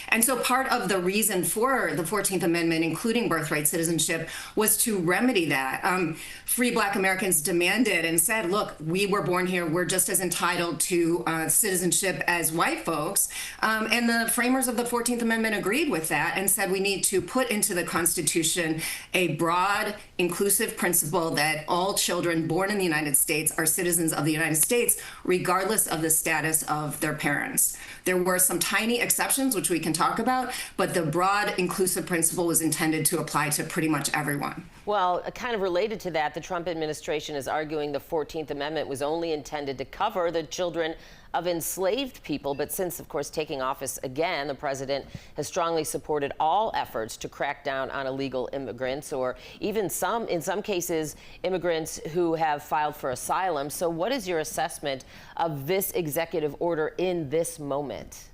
And so part of the reason for the 14th Amendment, including birthright citizenship, was to remedy that. Free Black Americans demanded and said, look, we were born here, we're just as entitled to citizenship as white folks. And the framers of the 14th Amendment agreed with that and said we need to put into the Constitution a broad, inclusive principle that all children born in the United States are citizens of the United States, regardless of the status of their parents. There were some tiny exceptions, which we can talk about, but the broad, inclusive principle was intended to apply to pretty much everyone. Well, kind of related to that, the Trump administration is arguing the 14th Amendment was only intended to cover the children of enslaved people. But since, of course, taking office again, the president has strongly supported all efforts to crack down on illegal immigrants, or even in some cases, immigrants who have filed for asylum. So what is your assessment of this executive order in this moment?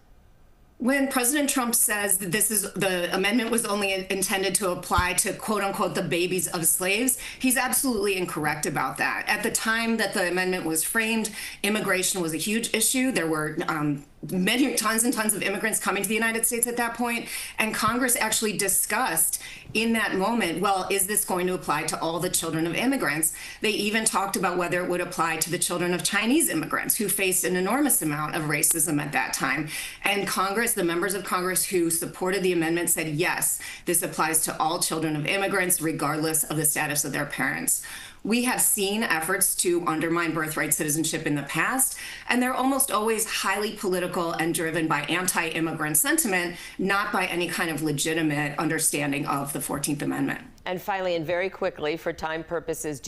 When President Trump says that the amendment was only intended to apply to, quote unquote, the babies of slaves, he's absolutely incorrect about that. At the time that the amendment was framed, immigration was a huge issue. There were tons and tons of immigrants coming to the United States at that point, and Congress actually discussed in that moment, well, is this going to apply to all the children of immigrants? They even talked about whether it would apply to the children of Chinese immigrants who faced an enormous amount of racism at that time. And Congress, the members of Congress who supported the amendment, said, yes, this applies to all children of immigrants, regardless of the status of their parents. We have seen efforts to undermine birthright citizenship in the past, and they're almost always highly political and driven by anti-immigrant sentiment, not by any kind of legitimate understanding of the 14th Amendment. And finally, and very quickly, for time purposes,